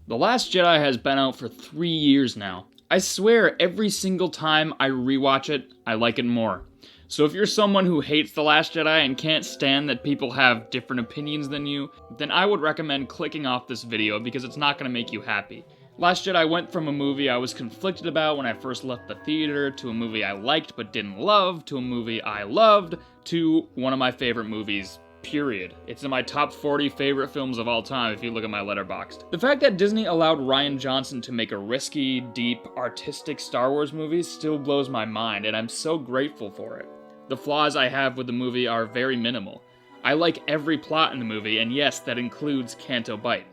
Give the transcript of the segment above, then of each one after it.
The Last Jedi has been out for 3 years now. I swear every single time I rewatch it, I like it more. So if you're someone who hates The Last Jedi and can't stand that people have different opinions than you, then I would recommend clicking off this video because it's not going to make you happy. Last Jedi went from a movie I was conflicted about when I first left the theater, to a movie I liked but didn't love, to a movie I loved, to one of my favorite movies. Period. It's in my top 40 favorite films of all time if you look at my Letterboxd. The fact that Disney allowed Rian Johnson to make a risky, deep, artistic Star Wars movie still blows my mind, and I'm so grateful for it. The flaws I have with the movie are very minimal. I like every plot in the movie, and yes, that includes Canto Bight.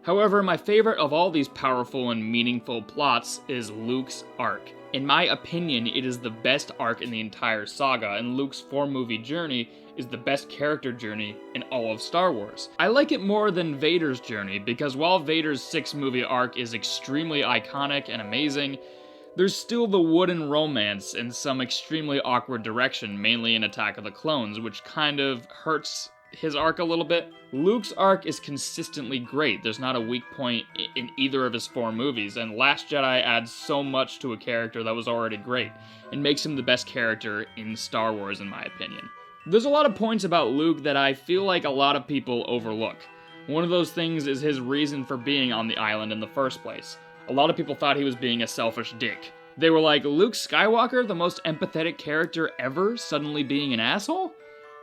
However, my favorite of all these powerful and meaningful plots is Luke's arc. In my opinion, it is the best arc in the entire saga, and Luke's 4-movie journey is the best character journey in all of Star Wars. I like it more than Vader's journey, because while Vader's 6-movie arc is extremely iconic and amazing, there's still the wooden romance in some extremely awkward direction, mainly in Attack of the Clones, which kind of hurts his arc a little bit. Luke's arc is consistently great. There's not a weak point in either of his 4 movies, and Last Jedi adds so much to a character that was already great, and makes him the best character in Star Wars in my opinion. There's a lot of points about Luke that I feel like a lot of people overlook. One of those things is his reason for being on the island in the first place. A lot of people thought he was being a selfish dick. They were like, Luke Skywalker, the most empathetic character ever, suddenly being an asshole?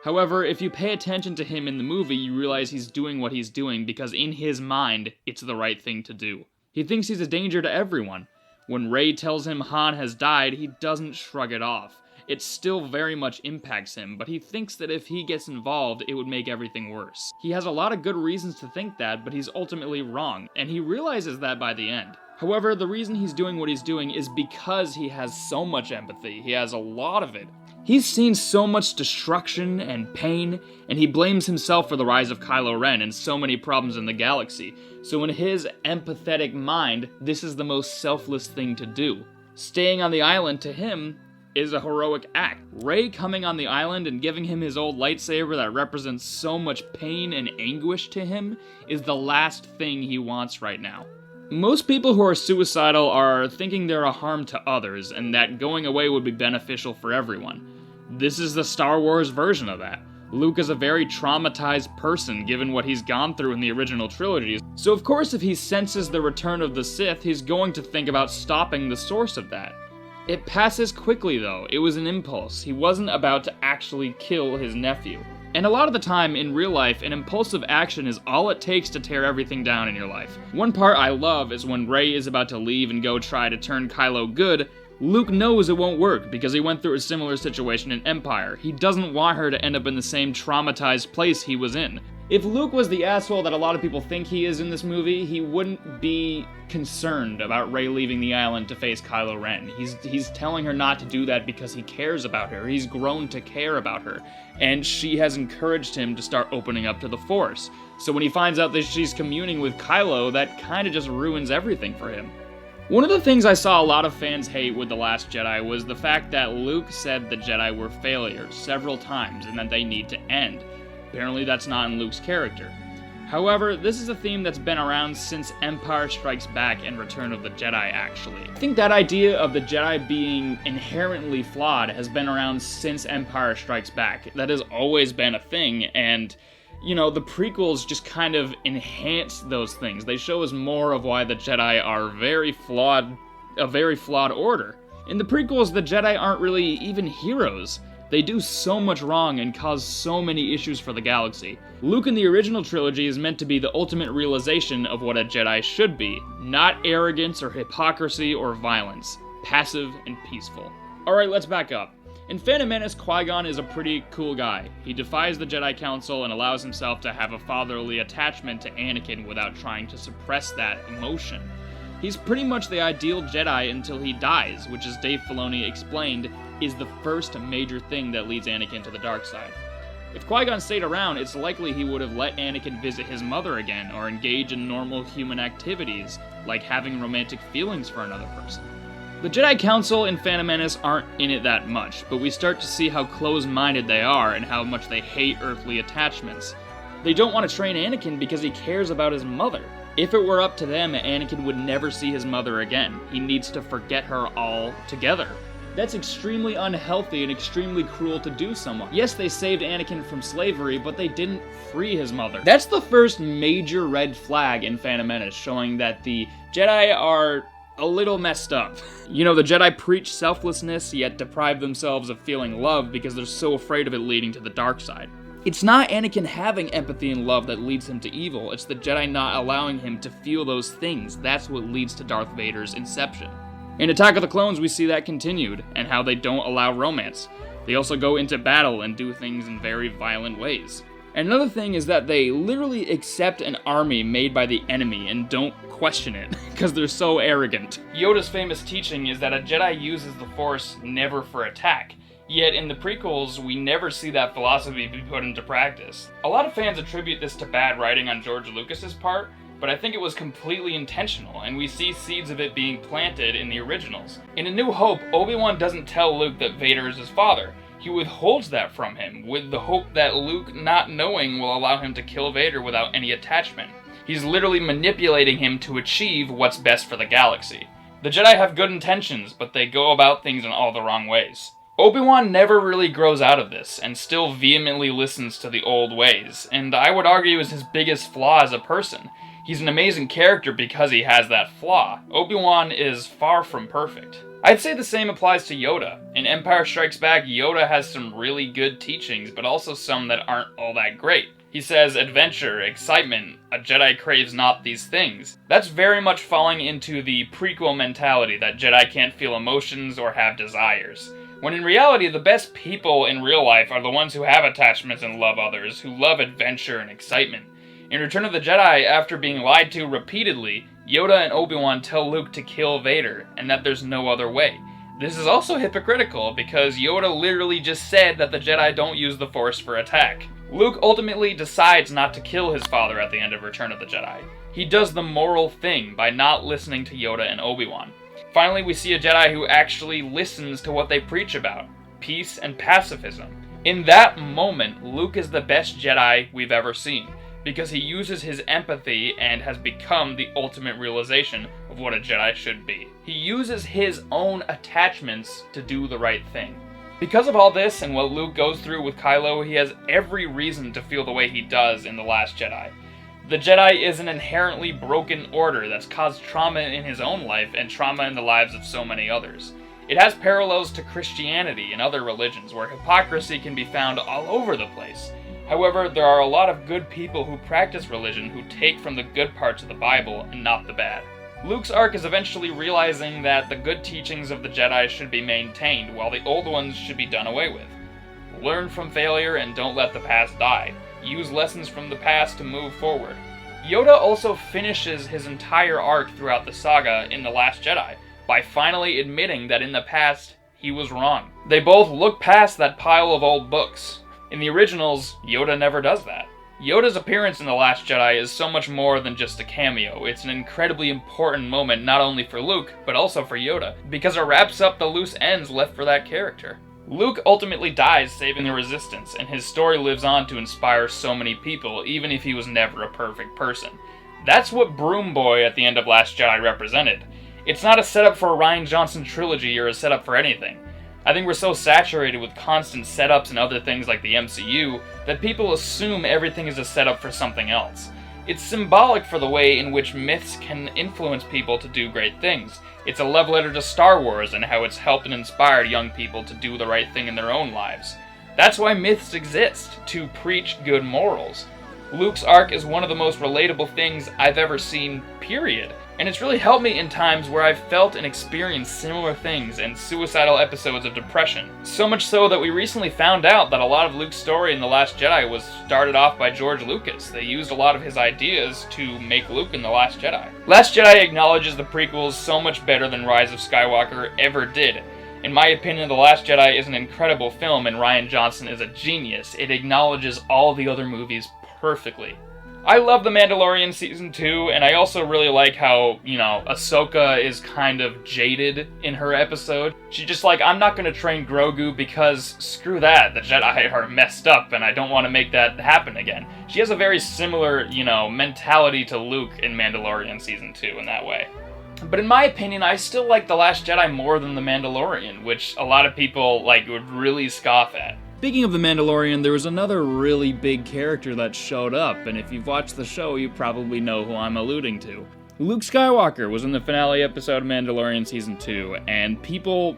However, if you pay attention to him in the movie, you realize he's doing what he's doing because in his mind, it's the right thing to do. He thinks he's a danger to everyone. When Rey tells him Han has died, he doesn't shrug it off. It still very much impacts him, but he thinks that if he gets involved, it would make everything worse. He has a lot of good reasons to think that, but he's ultimately wrong, and he realizes that by the end. However, the reason he's doing what he's doing is because he has so much empathy. He has a lot of it. He's seen so much destruction and pain, and he blames himself for the rise of Kylo Ren and so many problems in the galaxy. So in his empathetic mind, this is the most selfless thing to do. Staying on the island, to him, is a heroic act. Rey coming on the island and giving him his old lightsaber that represents so much pain and anguish to him is the last thing he wants right now. Most people who are suicidal are thinking they're a harm to others and that going away would be beneficial for everyone. This is the Star Wars version of that. Luke is a very traumatized person given what he's gone through in the original trilogies, so of course if he senses the return of the Sith, he's going to think about stopping the source of that. It passes quickly though, it was an impulse. He wasn't about to actually kill his nephew. And a lot of the time, in real life, an impulsive action is all it takes to tear everything down in your life. One part I love is when Rey is about to leave and go try to turn Kylo good, Luke knows it won't work because he went through a similar situation in Empire. He doesn't want her to end up in the same traumatized place he was in. If Luke was the asshole that a lot of people think he is in this movie, he wouldn't be concerned about Rey leaving the island to face Kylo Ren. He's telling her not to do that because he cares about her. He's grown to care about her. And she has encouraged him to start opening up to the Force. So when he finds out that she's communing with Kylo, that kind of just ruins everything for him. One of the things I saw a lot of fans hate with The Last Jedi was the fact that Luke said the Jedi were failures several times and that they need to end. Apparently that's not in Luke's character. However, this is a theme that's been around since Empire Strikes Back and Return of the Jedi, actually. I think that idea of the Jedi being inherently flawed has been around since Empire Strikes Back. That has always been a thing, and, you know, the prequels just kind of enhance those things. They show us more of why the Jedi are a very flawed order. In the prequels, the Jedi aren't really even heroes. They do so much wrong and cause so many issues for the galaxy. Luke in the original trilogy is meant to be the ultimate realization of what a Jedi should be, not arrogance or hypocrisy or violence, passive and peaceful. Alright, let's back up. In Phantom Menace, Qui-Gon is a pretty cool guy. He defies the Jedi Council and allows himself to have a fatherly attachment to Anakin without trying to suppress that emotion. He's pretty much the ideal Jedi until he dies, which, as Dave Filoni explained, is the first major thing that leads Anakin to the dark side. If Qui-Gon stayed around, it's likely he would have let Anakin visit his mother again, or engage in normal human activities, like having romantic feelings for another person. The Jedi Council in Phantom Menace aren't in it that much, but we start to see how close-minded they are and how much they hate earthly attachments. They don't want to train Anakin because he cares about his mother. If it were up to them, Anakin would never see his mother again. He needs to forget her altogether. That's extremely unhealthy and extremely cruel to do someone. Yes, they saved Anakin from slavery, but they didn't free his mother. That's the first major red flag in Phantom Menace, showing that the Jedi are a little messed up. You know, the Jedi preach selflessness, yet deprive themselves of feeling love because they're so afraid of it leading to the dark side. It's not Anakin having empathy and love that leads him to evil, it's the Jedi not allowing him to feel those things. That's what leads to Darth Vader's inception. In Attack of the Clones, we see that continued, and how they don't allow romance. They also go into battle and do things in very violent ways. And another thing is that they literally accept an army made by the enemy and don't question it, because they're so arrogant. Yoda's famous teaching is that a Jedi uses the Force never for attack, yet in the prequels, we never see that philosophy be put into practice. A lot of fans attribute this to bad writing on George Lucas's part, but I think it was completely intentional, and we see seeds of it being planted in the originals. In A New Hope, Obi-Wan doesn't tell Luke that Vader is his father. He withholds that from him, with the hope that Luke not knowing will allow him to kill Vader without any attachment. He's literally manipulating him to achieve what's best for the galaxy. The Jedi have good intentions, but they go about things in all the wrong ways. Obi-Wan never really grows out of this, and still vehemently listens to the old ways, and I would argue is his biggest flaw as a person. He's an amazing character because he has that flaw. Obi-Wan is far from perfect. I'd say the same applies to Yoda. In Empire Strikes Back, Yoda has some really good teachings, but also some that aren't all that great. He says, adventure, excitement, a Jedi craves not these things. That's very much falling into the prequel mentality that Jedi can't feel emotions or have desires. When in reality, the best people in real life are the ones who have attachments and love others, who love adventure and excitement. In Return of the Jedi, after being lied to repeatedly, Yoda and Obi-Wan tell Luke to kill Vader, and that there's no other way. This is also hypocritical, because Yoda literally just said that the Jedi don't use the Force for attack. Luke ultimately decides not to kill his father at the end of Return of the Jedi. He does the moral thing by not listening to Yoda and Obi-Wan. Finally, we see a Jedi who actually listens to what they preach about, peace and pacifism. In that moment, Luke is the best Jedi we've ever seen, because he uses his empathy and has become the ultimate realization of what a Jedi should be. He uses his own attachments to do the right thing. Because of all this and what Luke goes through with Kylo, he has every reason to feel the way he does in The Last Jedi. The Jedi is an inherently broken order that's caused trauma in his own life and trauma in the lives of so many others. It has parallels to Christianity and other religions where hypocrisy can be found all over the place. However, there are a lot of good people who practice religion who take from the good parts of the Bible and not the bad. Luke's arc is eventually realizing that the good teachings of the Jedi should be maintained while the old ones should be done away with. Learn from failure and don't let the past die. Use lessons from the past to move forward. Yoda also finishes his entire arc throughout the saga in The Last Jedi by finally admitting that in the past, he was wrong. They both look past that pile of old books. In the originals, Yoda never does that. Yoda's appearance in The Last Jedi is so much more than just a cameo. It's an incredibly important moment not only for Luke, but also for Yoda, because it wraps up the loose ends left for that character. Luke ultimately dies saving the Resistance, and his story lives on to inspire so many people, even if he was never a perfect person. That's what Broom Boy at the end of Last Jedi represented. It's not a setup for a Rian Johnson trilogy or a setup for anything. I think we're so saturated with constant setups and other things like the MCU that people assume everything is a setup for something else. It's symbolic for the way in which myths can influence people to do great things. It's a love letter to Star Wars and how it's helped and inspired young people to do the right thing in their own lives. That's why myths exist, to preach good morals. Luke's arc is one of the most relatable things I've ever seen, period. And it's really helped me in times where I've felt and experienced similar things and suicidal episodes of depression. So much so that we recently found out that a lot of Luke's story in The Last Jedi was started off by George Lucas. They used a lot of his ideas to make Luke in The Last Jedi. Last Jedi acknowledges the prequels so much better than Rise of Skywalker ever did. In my opinion, The Last Jedi is an incredible film and Rian Johnson is a genius. It acknowledges all the other movies perfectly. I love The Mandalorian Season 2, and I also really like how, Ahsoka is kind of jaded in her episode. She's just like, I'm not gonna train Grogu because screw that, the Jedi are messed up and I don't want to make that happen again. She has a very similar, mentality to Luke in Mandalorian Season 2 in that way. But in my opinion, I still like The Last Jedi more than The Mandalorian, which a lot of people, would really scoff at. Speaking of The Mandalorian, there was another really big character that showed up, and if you've watched the show, you probably know who I'm alluding to. Luke Skywalker was in the finale episode of Mandalorian Season 2, and people,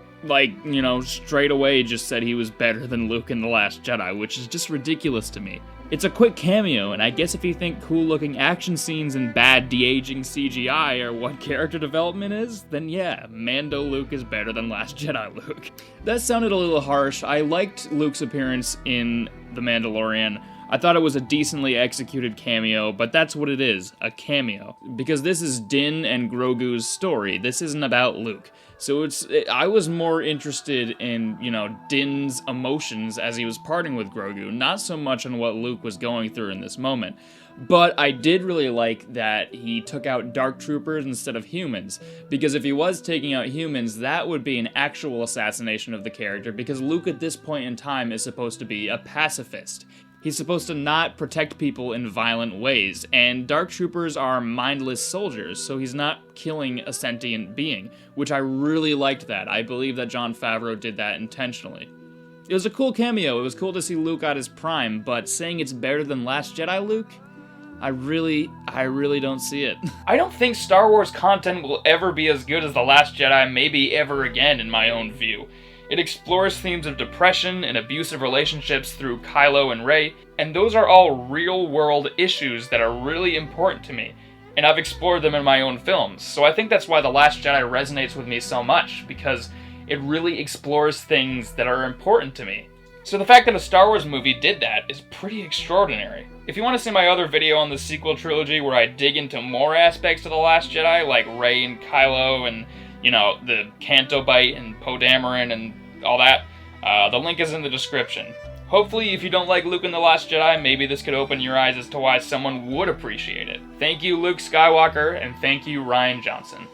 straight away just said he was better than Luke in The Last Jedi, which is just ridiculous to me. It's a quick cameo, and I guess if you think cool-looking action scenes and bad de-aging CGI are what character development is, then yeah, Mando Luke is better than Last Jedi Luke. That sounded a little harsh. I liked Luke's appearance in The Mandalorian. I thought it was a decently executed cameo, but that's what it is, a cameo. Because this is Din and Grogu's story, this isn't about Luke. So I was more interested in, Din's emotions as he was parting with Grogu, not so much on what Luke was going through in this moment. But I did really like that he took out Dark Troopers instead of humans, because if he was taking out humans, that would be an actual assassination of the character, because Luke at this point in time is supposed to be a pacifist. He's supposed to not protect people in violent ways, and Dark Troopers are mindless soldiers, so he's not killing a sentient being, which I really liked that. I believe that Jon Favreau did that intentionally. It was a cool cameo, it was cool to see Luke at his prime, but saying it's better than Last Jedi Luke? I really don't see it. I don't think Star Wars content will ever be as good as The Last Jedi, maybe ever again in my own view. It explores themes of depression and abusive relationships through Kylo and Rey, and those are all real-world issues that are really important to me, and I've explored them in my own films, so I think that's why The Last Jedi resonates with me so much, because it really explores things that are important to me. So the fact that a Star Wars movie did that is pretty extraordinary. If you want to see my other video on the sequel trilogy where I dig into more aspects of The Last Jedi, like Rey and Kylo and the Canto Bite and Poe Dameron and all that, the link is in the description. Hopefully, if you don't like Luke in The Last Jedi, maybe this could open your eyes as to why someone would appreciate it. Thank you, Luke Skywalker, and thank you, Rian Johnson.